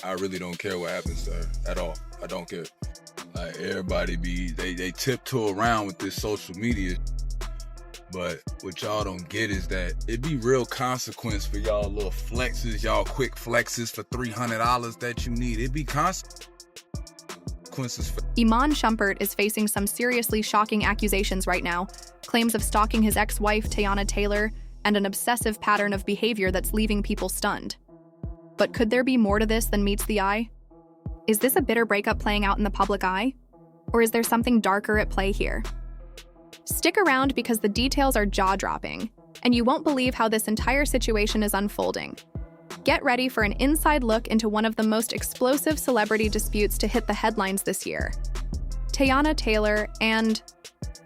I really don't care what happens to her at all. I don't care. Like, everybody they tiptoe around with this social media. But what y'all don't get is that it be real consequence for y'all little flexes, y'all quick flexes for $300 that you need. It be consequences for... Iman Shumpert is facing some seriously shocking accusations right now. Claims of stalking his ex-wife, Teyana Taylor, and an obsessive pattern of behavior that's leaving people stunned. But could there be more to this than meets the eye? Is this a bitter breakup playing out in the public eye? Or is there something darker at play here? Stick around because the details are jaw-dropping, and you won't believe how this entire situation is unfolding. Get ready for an inside look into one of the most explosive celebrity disputes to hit the headlines this year. Teyana Taylor and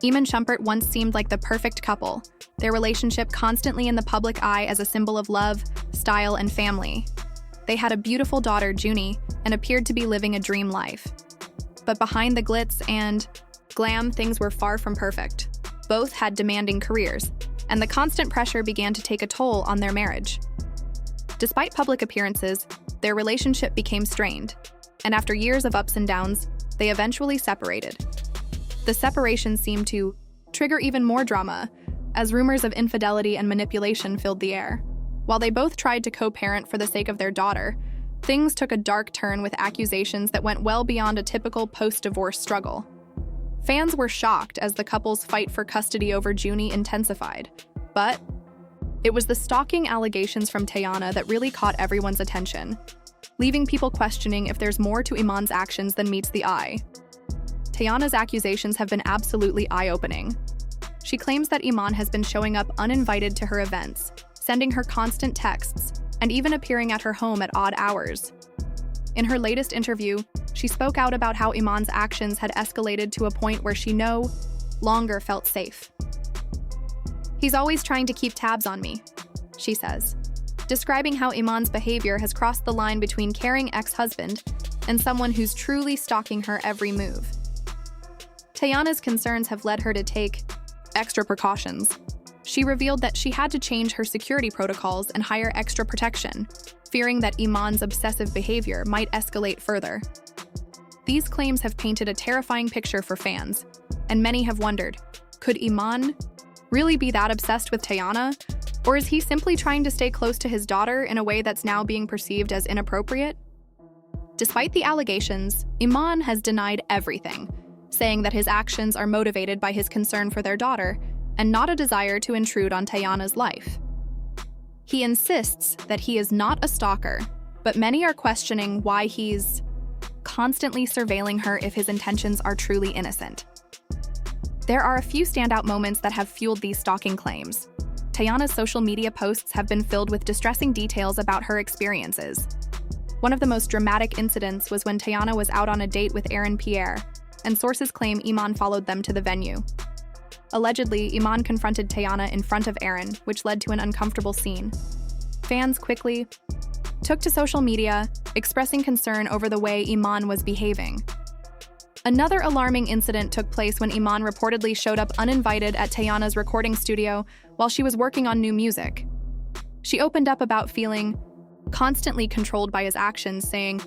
Iman Shumpert once seemed like the perfect couple, their relationship constantly in the public eye as a symbol of love, style, and family. They had a beautiful daughter, Junie, and appeared to be living a dream life. But behind the glitz and glam, things were far from perfect. Both had demanding careers, and the constant pressure began to take a toll on their marriage. Despite public appearances, their relationship became strained, and after years of ups and downs, they eventually separated. The separation seemed to trigger even more drama, as rumors of infidelity and manipulation filled the air. While they both tried to co-parent for the sake of their daughter, things took a dark turn with accusations that went well beyond a typical post-divorce struggle. Fans were shocked as the couple's fight for custody over Junie intensified, but it was the stalking allegations from Teyana that really caught everyone's attention, leaving people questioning if there's more to Iman's actions than meets the eye. Teyana's accusations have been absolutely eye-opening. She claims that Iman has been showing up uninvited to her events, sending her constant texts, and even appearing at her home at odd hours. In her latest interview, she spoke out about how Iman's actions had escalated to a point where she no longer felt safe. "He's always trying to keep tabs on me," she says, describing how Iman's behavior has crossed the line between caring ex-husband and someone who's truly stalking her every move. Teyana's concerns have led her to take extra precautions. She revealed that she had to change her security protocols and hire extra protection, fearing that Iman's obsessive behavior might escalate further. These claims have painted a terrifying picture for fans, and many have wondered, could Iman really be that obsessed with Teyana, or is he simply trying to stay close to his daughter in a way that's now being perceived as inappropriate? Despite the allegations, Iman has denied everything, saying that his actions are motivated by his concern for their daughter and not a desire to intrude on Teyana's life. He insists that he is not a stalker, but many are questioning why he's constantly surveilling her if his intentions are truly innocent. There are a few standout moments that have fueled these stalking claims. Teyana's social media posts have been filled with distressing details about her experiences. One of the most dramatic incidents was when Teyana was out on a date with Aaron Pierre, and sources claim Iman followed them to the venue. Allegedly, Iman confronted Teyana in front of Aaron, which led to an uncomfortable scene. Fans quickly took to social media, expressing concern over the way Iman was behaving. Another alarming incident took place when Iman reportedly showed up uninvited at Teyana's recording studio while she was working on new music. She opened up about feeling constantly controlled by his actions, saying,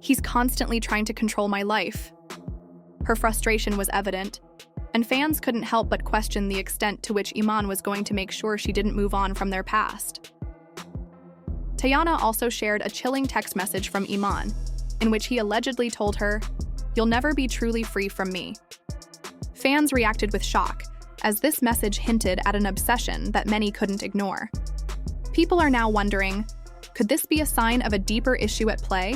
"He's constantly trying to control my life." Her frustration was evident, and fans couldn't help but question the extent to which Iman was going to make sure she didn't move on from their past. Teyana also shared a chilling text message from Iman, in which he allegedly told her, "You'll never be truly free from me." Fans reacted with shock, as this message hinted at an obsession that many couldn't ignore. People are now wondering, could this be a sign of a deeper issue at play?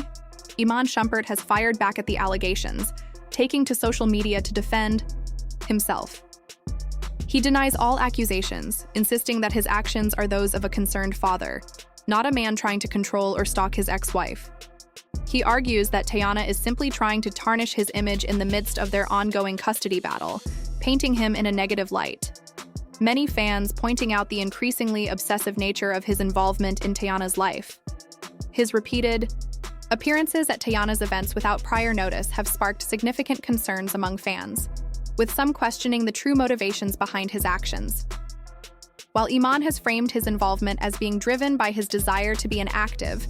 Iman Shumpert has fired back at the allegations, taking to social media to defend himself. He denies all accusations, insisting that his actions are those of a concerned father, not a man trying to control or stalk his ex-wife. He argues that Teyana is simply trying to tarnish his image in the midst of their ongoing custody battle, painting him in a negative light. Many fans pointing out the increasingly obsessive nature of his involvement in Teyana's life. His repeated appearances at Teyana's events without prior notice have sparked significant concerns among fans, with some questioning the true motivations behind his actions. While Iman has framed his involvement as being driven by his desire to be an active,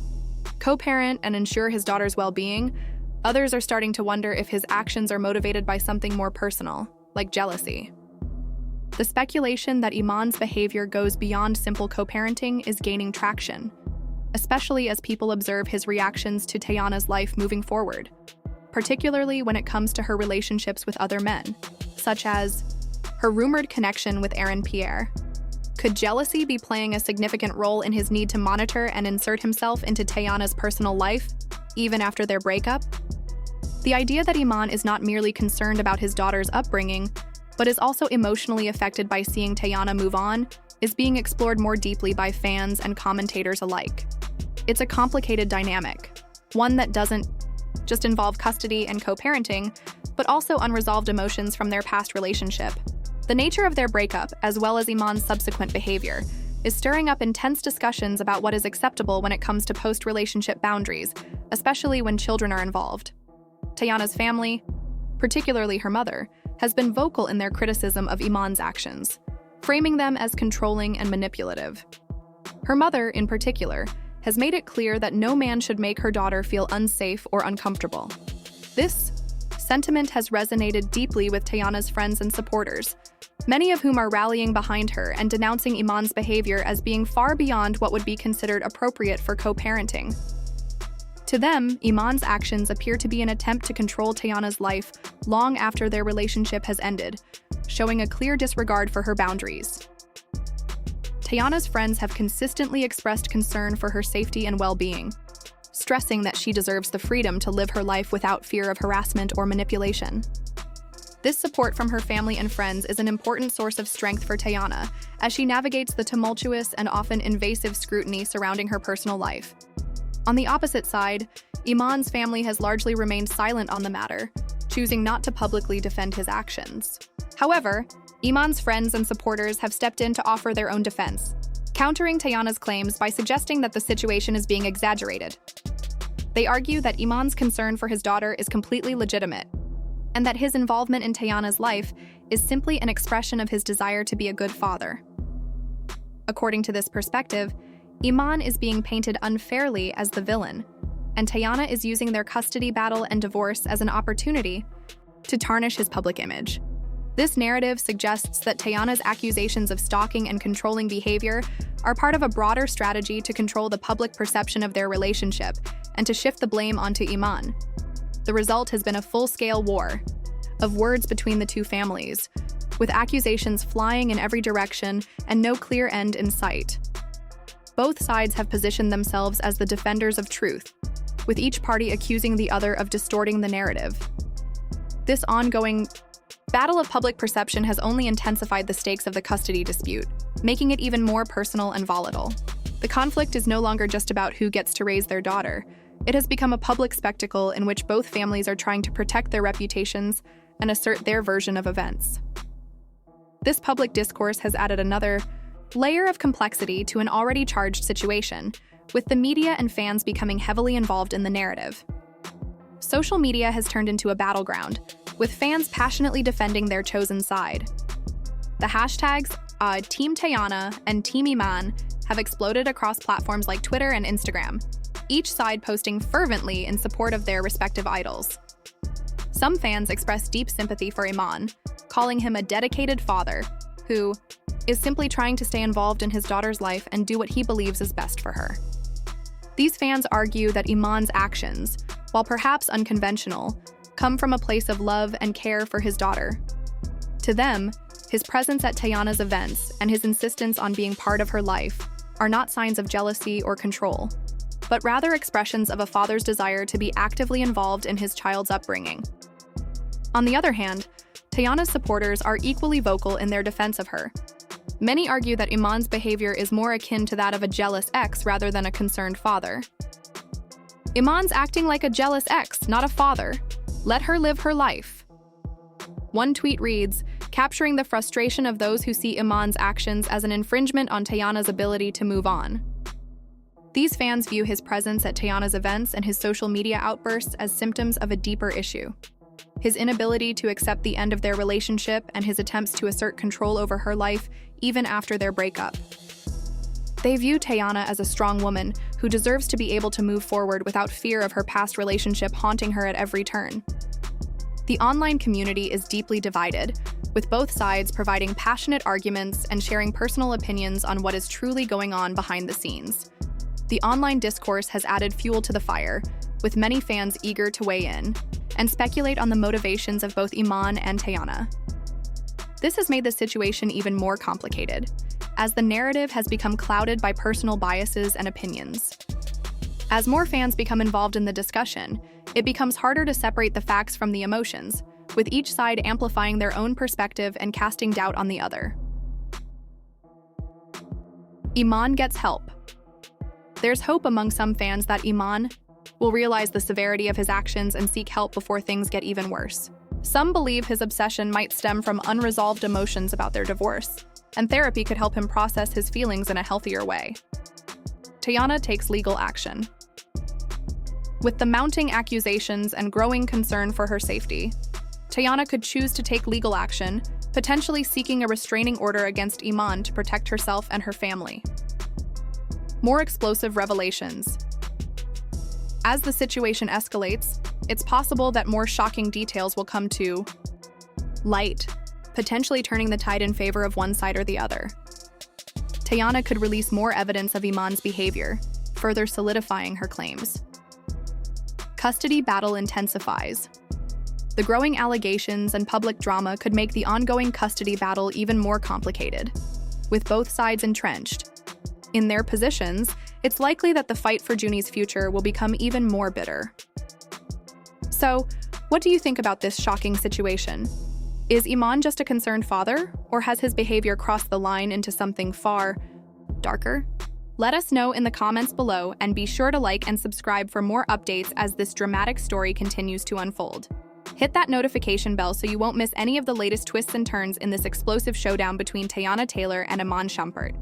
co-parent and ensure his daughter's well-being, others are starting to wonder if his actions are motivated by something more personal, like jealousy. The speculation that Iman's behavior goes beyond simple co-parenting is gaining traction, especially as people observe his reactions to Teyana's life moving forward, particularly when it comes to her relationships with other men, such as her rumored connection with Aaron Pierre. Could jealousy be playing a significant role in his need to monitor and insert himself into Teyana's personal life, even after their breakup? The idea that Iman is not merely concerned about his daughter's upbringing, but is also emotionally affected by seeing Teyana move on, is being explored more deeply by fans and commentators alike. It's a complicated dynamic, one that doesn't just involve custody and co-parenting, but also unresolved emotions from their past relationship. The nature of their breakup, as well as Iman's subsequent behavior, is stirring up intense discussions about what is acceptable when it comes to post-relationship boundaries, especially when children are involved. Teyana's family, particularly her mother, has been vocal in their criticism of Iman's actions, framing them as controlling and manipulative. Her mother, in particular, has made it clear that no man should make her daughter feel unsafe or uncomfortable. This sentiment has resonated deeply with Teyana's friends and supporters, many of whom are rallying behind her and denouncing Iman's behavior as being far beyond what would be considered appropriate for co-parenting. To them, Iman's actions appear to be an attempt to control Teyana's life long after their relationship has ended, showing a clear disregard for her boundaries. Teyana's friends have consistently expressed concern for her safety and well-being, stressing that she deserves the freedom to live her life without fear of harassment or manipulation. This support from her family and friends is an important source of strength for Teyana as she navigates the tumultuous and often invasive scrutiny surrounding her personal life. On the opposite side, Iman's family has largely remained silent on the matter, choosing not to publicly defend his actions. However, Iman's friends and supporters have stepped in to offer their own defense, countering Teyana's claims by suggesting that the situation is being exaggerated. They argue that Iman's concern for his daughter is completely legitimate, and that his involvement in Teyana's life is simply an expression of his desire to be a good father. According to this perspective, Iman is being painted unfairly as the villain, and Teyana is using their custody battle and divorce as an opportunity to tarnish his public image. This narrative suggests that Teyana's accusations of stalking and controlling behavior are part of a broader strategy to control the public perception of their relationship and to shift the blame onto Iman. The result has been a full-scale war of words between the two families, with accusations flying in every direction and no clear end in sight. Both sides have positioned themselves as the defenders of truth, with each party accusing the other of distorting the narrative. This ongoing battle of public perception has only intensified the stakes of the custody dispute, making it even more personal and volatile. The conflict is no longer just about who gets to raise their daughter. It has become a public spectacle in which both families are trying to protect their reputations and assert their version of events. This public discourse has added another layer of complexity to an already charged situation, with the media and fans becoming heavily involved in the narrative. Social media has turned into a battleground, with fans passionately defending their chosen side. The hashtags Team Teyana and Team Iman have exploded across platforms like Twitter and Instagram, each side posting fervently in support of their respective idols. Some fans express deep sympathy for Iman, calling him a dedicated father who is simply trying to stay involved in his daughter's life and do what he believes is best for her. These fans argue that Iman's actions, while perhaps unconventional, come from a place of love and care for his daughter. To them, his presence at Teyana's events and his insistence on being part of her life are not signs of jealousy or control, but rather expressions of a father's desire to be actively involved in his child's upbringing. On the other hand, Teyana's supporters are equally vocal in their defense of her. Many argue that Iman's behavior is more akin to that of a jealous ex rather than a concerned father. Iman's acting like a jealous ex, not a father. Let her live her life. One tweet reads, capturing the frustration of those who see Iman's actions as an infringement on Teyana's ability to move on. These fans view his presence at Teyana's events and his social media outbursts as symptoms of a deeper issue. His inability to accept the end of their relationship and his attempts to assert control over her life even after their breakup. They view Teyana as a strong woman who deserves to be able to move forward without fear of her past relationship haunting her at every turn. The online community is deeply divided, with both sides providing passionate arguments and sharing personal opinions on what is truly going on behind the scenes. The online discourse has added fuel to the fire, with many fans eager to weigh in and speculate on the motivations of both Iman and Teyana. This has made the situation even more complicated, as the narrative has become clouded by personal biases and opinions. As more fans become involved in the discussion, it becomes harder to separate the facts from the emotions, with each side amplifying their own perspective and casting doubt on the other. Iman gets help. There's hope among some fans that Iman will realize the severity of his actions and seek help before things get even worse. Some believe his obsession might stem from unresolved emotions about their divorce, and therapy could help him process his feelings in a healthier way. Teyana takes legal action. With the mounting accusations and growing concern for her safety, Teyana could choose to take legal action, potentially seeking a restraining order against Iman to protect herself and her family. More explosive revelations. As the situation escalates, it's possible that more shocking details will come to light, potentially turning the tide in favor of one side or the other. Teyana could release more evidence of Iman's behavior, further solidifying her claims. Custody battle intensifies. The growing allegations and public drama could make the ongoing custody battle even more complicated, with both sides entrenched. In their positions, it's likely that the fight for Juni's future will become even more bitter. So, what do you think about this shocking situation? Is Iman just a concerned father, or has his behavior crossed the line into something far darker? Let us know in the comments below, and be sure to like and subscribe for more updates as this dramatic story continues to unfold. Hit that notification bell so you won't miss any of the latest twists and turns in this explosive showdown between Teyana Taylor and Iman Shumpert.